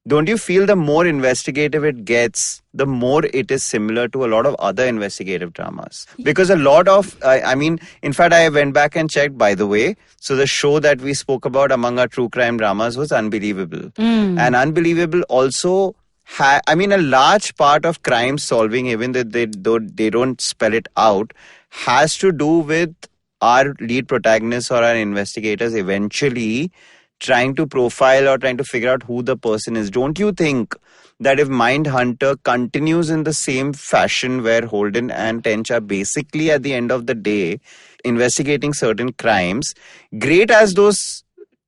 don't you feel the more investigative it gets, the more it is similar to a lot of other investigative dramas? Because a lot of, in fact, I went back and checked, by the way. So the show that we spoke about among our true crime dramas was Unbelievable. And Unbelievable also a large part of crime solving, even though they don't spell it out, has to do with our lead protagonists or our investigators eventually trying to profile or trying to figure out who the person is. Don't you think that if Mindhunter continues in the same fashion where Holden and Tench are basically at the end of the day investigating certain crimes, great as those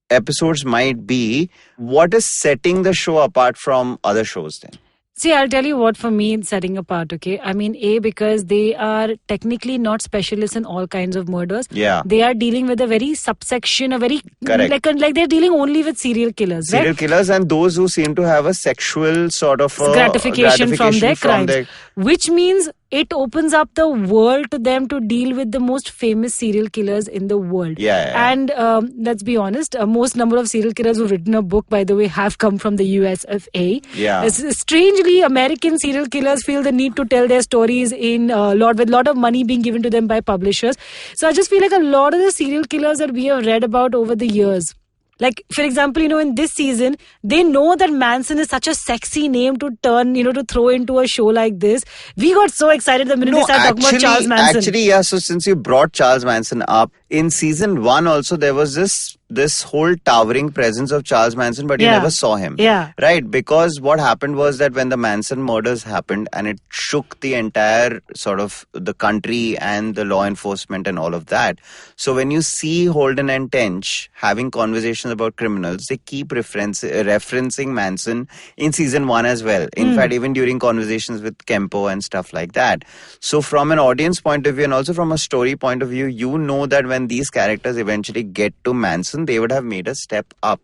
episodes might be, what is setting the show apart from other shows then? See, I'll tell you what for me it's setting apart, okay? I mean, because they are technically not specialists in all kinds of murders. Yeah. They are dealing with a very subsection, Correct. Like they're dealing only with serial killers, Serial right? killers and those who seem to have a sexual sort of gratification from their crimes. Which means it opens up the world to them to deal with the most famous serial killers in the world. Yeah. And let's be honest, most number of serial killers who've written a book, by the way, have come from the US of A. Yeah. Strangely, American serial killers feel the need to tell their stories with a lot of money being given to them by publishers. So I just feel like a lot of the serial killers that we have read about over the years, like, for example, in this season, they know that Manson is such a sexy name to turn, to throw into a show like this. We got so excited the minute they started talking about Charles Manson. Actually, yeah, so since you brought Charles Manson up, in season 1 also there was this whole towering presence of Charles Manson, but you never saw him. Yeah. Right? Because what happened was that when the Manson murders happened and it shook the entire sort of the country and the law enforcement and all of that. So when you see Holden and Tench having conversations about criminals, they keep referencing Manson in season 1 as well. In fact, even during conversations with Kempo and stuff like that. So from an audience point of view and also from a story point of view, you know that when these characters eventually get to Manson, they would have made a step up.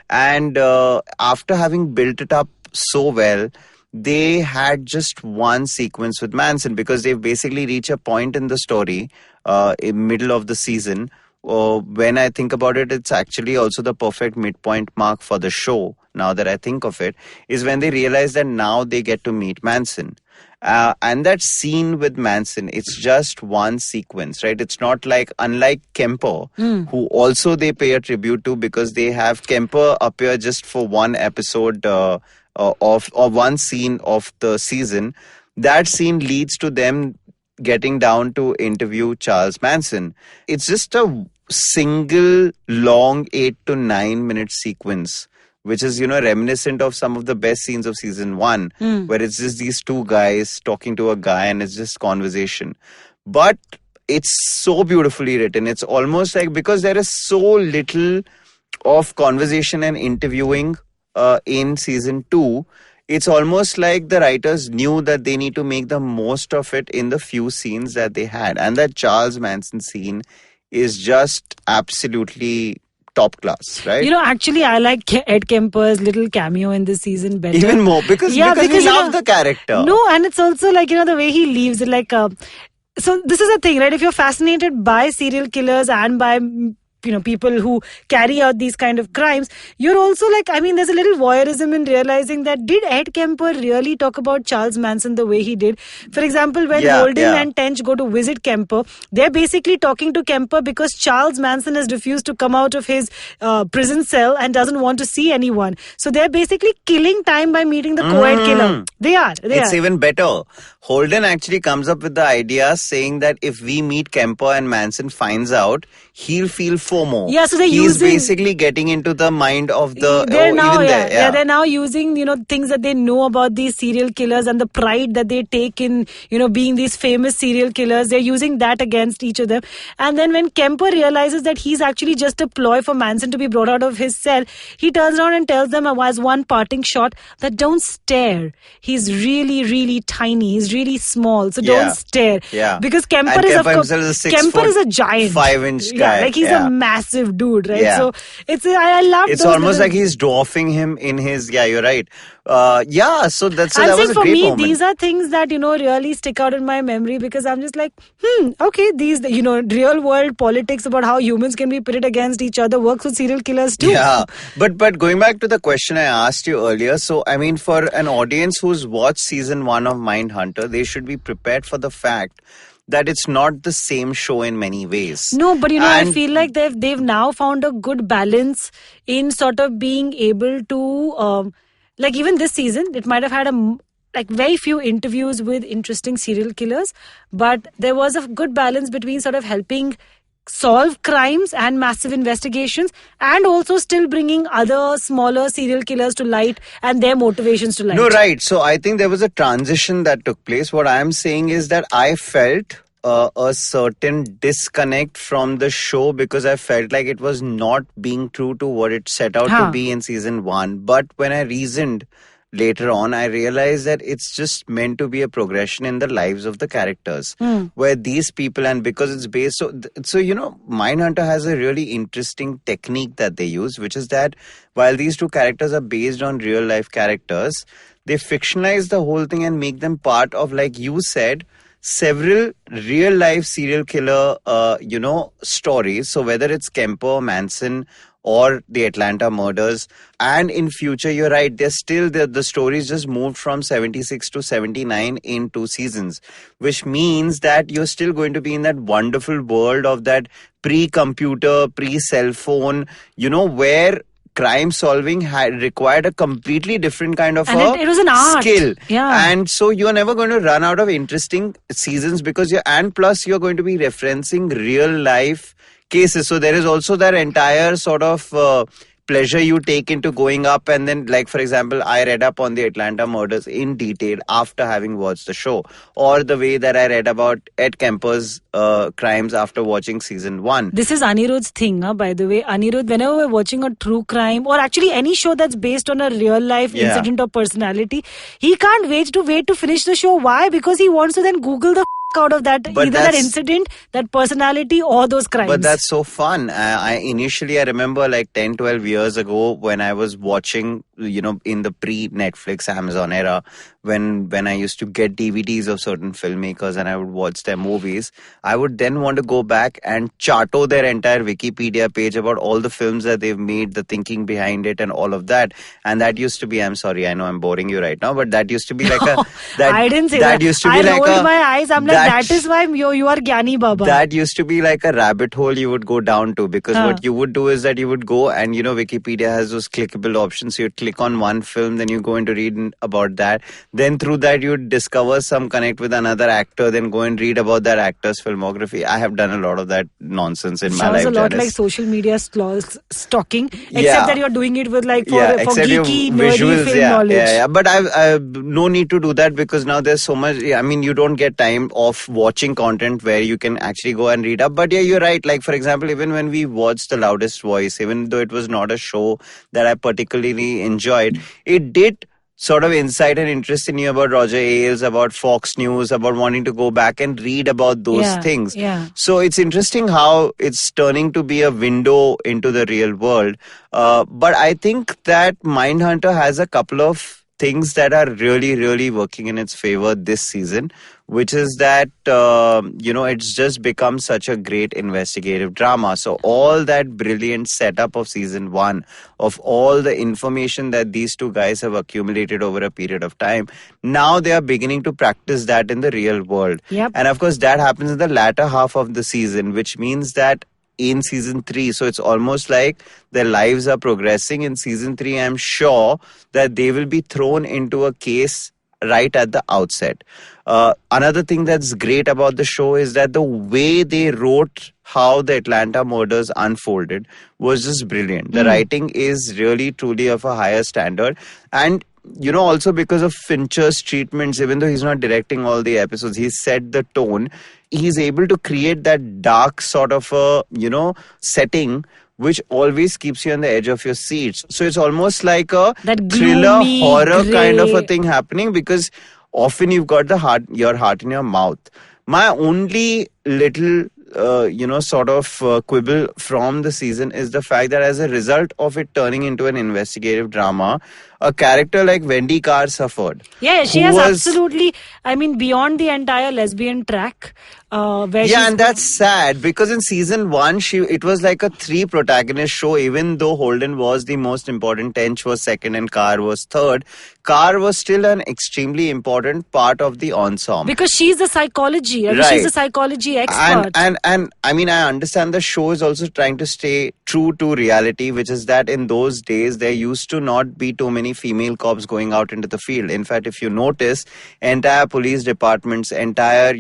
And after having built it up so well, they had just one sequence with Manson, because they've basically reached a point in the story in middle of the season. When I think about it, it's actually also the perfect midpoint mark for the show. Now that I think of it, is when they realize that now they get to meet Manson. And that scene with Manson, it's just one sequence, right? It's not like, unlike Kemper, who also they pay a tribute to, because they have Kemper appear just for one episode or one scene of the season. That scene leads to them getting down to interview Charles Manson. It's just a single long 8 to 9 minute sequence, which is, reminiscent of some of the best scenes of season 1, where it's just these two guys talking to a guy and it's just conversation. But it's so beautifully written. It's almost like, because there is so little of conversation and interviewing in season 2, it's almost like the writers knew that they need to make the most of it in the few scenes that they had. And that Charles Manson scene is just absolutely top class, right? Actually, I like Ed Kemper's little cameo in this season better. Even more, because we love the character. No, and it's also like, the way he leaves it, like... so this is the thing, right? If you're fascinated by serial killers and by... people who carry out these kind of crimes, you're also like, there's a little voyeurism in realizing that, did Ed Kemper really talk about Charles Manson the way he did? For example, when Holden and Tench go to visit Kemper, they're basically talking to Kemper because Charles Manson has refused to come out of his prison cell and doesn't want to see anyone. So they're basically killing time by meeting the co-ed killer. They are. It's even better. Holden actually comes up with the idea saying that if we meet Kemper and Manson finds out, he'll feel FOMO. Yeah, so he's basically getting into the mind of the... They're now using, things that they know about these serial killers and the pride that they take in, being these famous serial killers. They're using that against each of them. And then when Kemper realizes that he's actually just a ploy for Manson to be brought out of his cell, he turns around and tells them as one parting shot that don't stare. He's really, really tiny. He's really small. So don't stare. Yeah. Because Kemper is a giant. 5-inch guy. Yeah, like he's a massive dude, right? Yeah. So I love it's almost like he's dwarfing him in his... Yeah, you're right. So that was a great moment. These are things that, really stick out in my memory, because I'm just like, okay, these, real world politics about how humans can be pitted against each other works with serial killers too. Yeah, but going back to the question I asked you earlier, so for an audience who's watched season 1 of Mindhunter, they should be prepared for the fact that it's not the same show in many ways. No, but I feel like they've now found a good balance in sort of being able to, like even this season, it might have had very few interviews with interesting serial killers, but there was a good balance between sort of helping solve crimes and massive investigations, and also still bringing other smaller serial killers to light and their motivations to light. No, right. So I think there was a transition that took place. What I'm saying is that I felt a certain disconnect from the show, because I felt like it was not being true to what it set out to be in season 1. But when I reasoned later on, I realized that it's just meant to be a progression in the lives of the characters, where these people, and because it's based... So Mindhunter has a really interesting technique that they use, which is that while these two characters are based on real life characters, they fictionalize the whole thing and make them part of, like you said, several real life serial killer, stories. So whether it's Kemper, Manson, or the Atlanta murders, and in future, you're right, there's still the stories just moved from 76 to 79 in 2 seasons, which means that you're still going to be in that wonderful world of that pre-computer, pre-cell phone, where crime solving had required a completely different kind of it was an art. Skill. Yeah. And so you're never going to run out of interesting seasons, because plus you're going to be referencing real life cases. So there is also that entire sort of pleasure you take into going up, and then, like, for example, I read up on the Atlanta murders in detail after having watched the show, or the way that I read about Ed Kemper's crimes after watching season 1. This is Anirudh's thing, by the way. Anirudh, whenever we're watching a true crime, or actually any show that's based on a real life incident or personality, he can't wait to finish the show. Why? Because he wants to then Google the out of that, either that incident, that personality, or those crimes. But that's so fun. I remember like 10-12 years ago when I was watching, in the pre-Netflix Amazon era, when I used to get DVDs of certain filmmakers and I would watch their movies, I would then want to go back and charto their entire Wikipedia page about all the films that they've made, the thinking behind it, and all of that. And that used to be, I'm sorry, I know I'm boring you right now, but that used to be like I didn't say that. Used to be I like rolled my eyes. I'm like, that is why you are Gyani Baba. That used to be like a rabbit hole you would go down to, because what you would do is that you would go and, Wikipedia has those clickable options. So you'd click on one film, then you go into read about that. Then through that, you'd discover some connect with another actor, then go and read about that actor's filmography. I have done a lot of that nonsense in my life. Sounds a lot like social media stalking, except that you're doing it with like for geeky, nerdy film knowledge. Yeah. But I've no need to do that, because now there's so much. I mean, you don't get time of watching content where you can actually go and read up. But yeah, you're right. Like, for example, even when we watched The Loudest Voice, even though it was not a show that I particularly enjoyed, it did sort of insight and interest in you about Roger Ailes, about Fox News, about wanting to go back and read about those things. Yeah. So it's interesting how it's turning to be a window into the real world. But I think that Mindhunter has a couple of things that are really, really working in its favor this season, which is that, it's just become such a great investigative drama. So all that brilliant setup of season 1, of all the information that these two guys have accumulated over a period of time, now they are beginning to practice that in the real world. Yep. And of course, that happens in the latter half of the season, which means that in season 3, so it's almost like their lives are progressing. In season 3, I'm sure that they will be thrown into a case right at the outset. Another thing that's great about the show is that the way they wrote how the Atlanta murders unfolded was just brilliant. The writing is really, truly of a higher standard. And also because of Fincher's treatments, even though he's not directing all the episodes, he set the tone. He's able to create that dark sort of a, setting which always keeps you on the edge of your seats. So it's almost like a thriller, horror kind of a thing happening, because often you've got your heart in your mouth. My only little quibble from the season is the fact that as a result of it turning into an investigative drama, a character like Wendy Carr suffered. Yeah, she has absolutely, beyond the entire lesbian track. And that's sad, because in season 1, it was like a 3 protagonist show. Even though Holden was the most important, Tench was second and Carr was third, Carr was still an extremely important part of the ensemble. Because she's the psychology, she's a psychology expert. And I understand the show is also trying to stay true to reality, which is that in those days, there used to not be too many female cops going out into the field. In fact, if you notice, entire police departments, entire,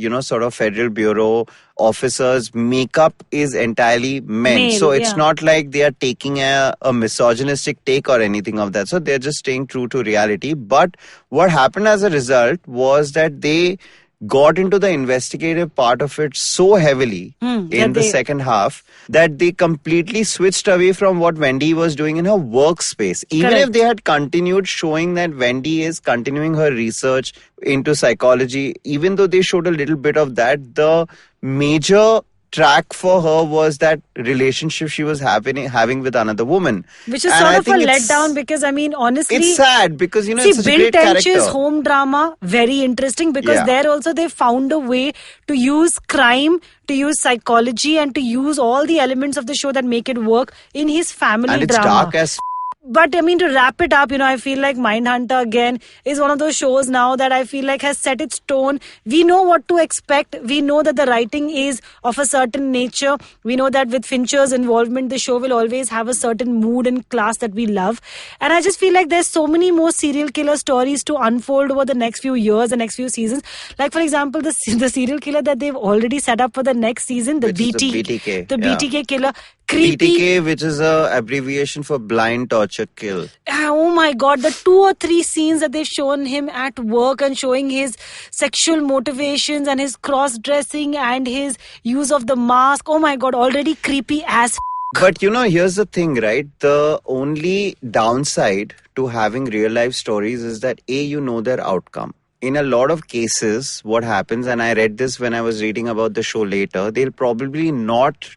federal bureau officers' makeup is entirely men. Male, so it's not like they are taking a misogynistic take or anything of that. So they're just staying true to reality. But what happened as a result was that they got into the investigative part of it so heavily in the second half that they completely switched away from what Wendy was doing in her workspace. Even if they had continued showing that Wendy is continuing her research into psychology, even though they showed a little bit of that, the major track for her was that relationship she was having with another woman. Which is sort of a letdown, because honestly, it's sad because it's such a great Bill character. Tench's home drama, very interesting, because there also they found a way to use crime, to use psychology, and to use all the elements of the show that make it work in his family and it's drama. Dark as But to wrap it up, I feel like Mindhunter again is one of those shows now that I feel like has set its tone. We know what to expect. We know that the writing is of a certain nature. We know that with Fincher's involvement, the show will always have a certain mood and class that we love. And I just feel like there's so many more serial killer stories to unfold over the next few years, the next few seasons. Like, for example, the serial killer that they've already set up for the next season, the BTK. The BTK killer. Creepy. BTK, which is a abbreviation for blind torture kill. Oh my God, the 2 or 3 scenes that they've shown him at work and showing his sexual motivations and his cross-dressing and his use of the mask. Oh my God, already creepy as But here's the thing, right? The only downside to having real life stories is that their outcome. In a lot of cases, what happens, and I read this when I was reading about the show later, they'll probably not...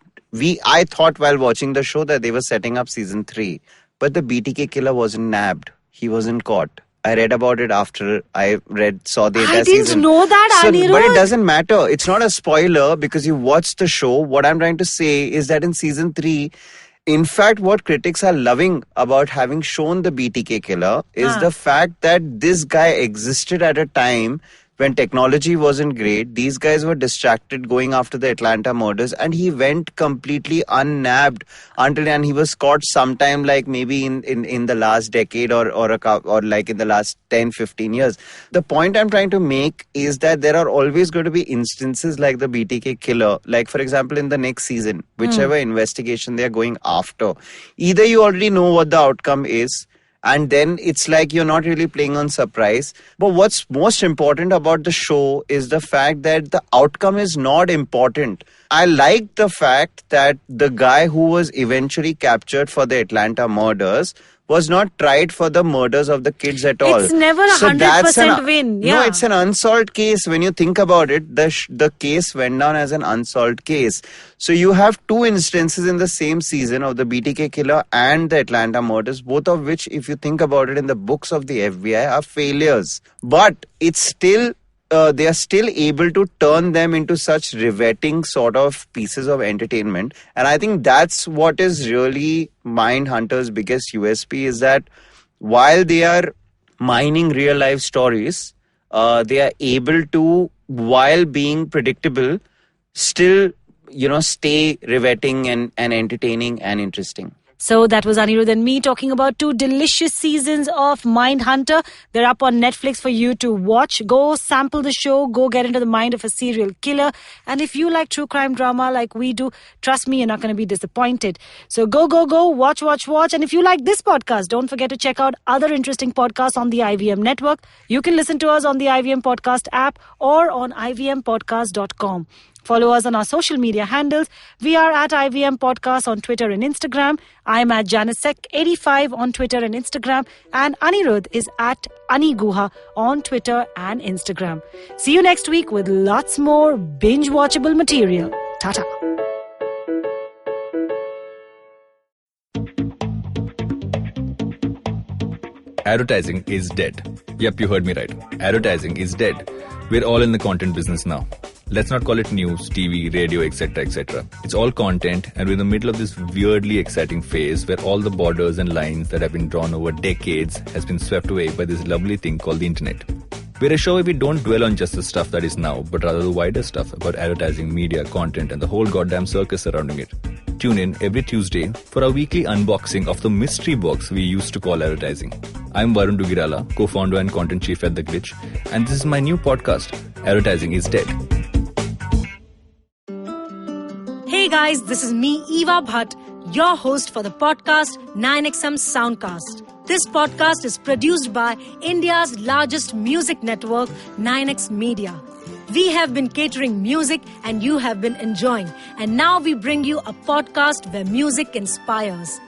I thought while watching the show that they were setting up season 3, but the BTK killer wasn't nabbed. He wasn't caught. I read about it after I saw the entire I didn't season. know that, But Anirudh. it doesn't matter. It's not a spoiler because you watched the show. What I'm trying to say is that in season 3, in fact, what critics are loving about having shown the BTK killer is the fact that this guy existed at a time when technology wasn't great. These guys were distracted going after the Atlanta murders, and he went completely unnabbed and he was caught sometime like maybe in the last decade or like in the last 10-15 years. The point I'm trying to make is that there are always going to be instances like the BTK killer, like for example in the next season, whichever investigation they are going after, either you already know what the outcome is, and then it's like you're not really playing on surprise. But what's most important about the show is the fact that the outcome is not important. I like the fact that the guy who was eventually captured for the Atlanta murders was not tried for the murders of the kids at all. It's never a 100% win. No, it's an unsolved case. When you think about it, the case went down as an unsolved case. So you have two instances in the same season of the BTK killer and the Atlanta murders, both of which, if you think about it in the books of the FBI, are failures. But it's still they are still able to turn them into such riveting sort of pieces of entertainment. And I think that's what is really Mindhunter's biggest USP, is that while they are mining real life stories, they are able to, while being predictable, still, stay riveting and entertaining and interesting. So that was Anirudh and me talking about 2 delicious seasons of Mindhunter. They're up on Netflix for you to watch. Go sample the show. Go get into the mind of a serial killer. And if you like true crime drama like we do, trust me, you're not going to be disappointed. So go, watch. And if you like this podcast, don't forget to check out other interesting podcasts on the IVM network. You can listen to us on the IVM Podcast app or on ivmpodcast.com. Follow us on our social media handles. We are at IVM Podcast on Twitter and Instagram. I'm at Janisek85 on Twitter and Instagram. And Anirudh is at Aniguha on Twitter and Instagram. See you next week with lots more binge-watchable material. Ta-ta. Advertising is dead. Yep, you heard me right. Advertising is dead. We're all in the content business now. Let's not call it news, TV, radio, etc., etc. It's all content, and we're in the middle of this weirdly exciting phase where all the borders and lines that have been drawn over decades has been swept away by this lovely thing called the internet. We're a show where we don't dwell on just the stuff that is now, but rather the wider stuff about advertising, media, content, and the whole goddamn circus surrounding it. Tune in every Tuesday for our weekly unboxing of the mystery box we used to call advertising. I'm Varun Dugirala, co-founder and content chief at The Glitch, and this is my new podcast, Advertising is Dead. Hey guys, this is me, Eva Bhatt, your host for the podcast 9XM Soundcast. This podcast is produced by India's largest music network, 9X Media. We have been catering music and you have been enjoying. And now we bring you a podcast where music inspires.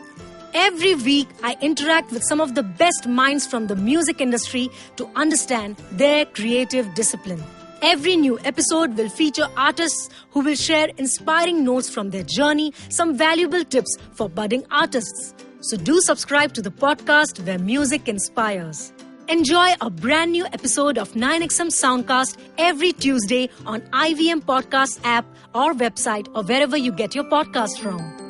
Every week, I interact with some of the best minds from the music industry to understand their creative discipline. Every new episode will feature artists who will share inspiring notes from their journey, some valuable tips for budding artists. So do subscribe to the podcast where music inspires. Enjoy a brand new episode of 9XM Soundcast every Tuesday on IVM Podcast app or website or wherever you get your podcast from.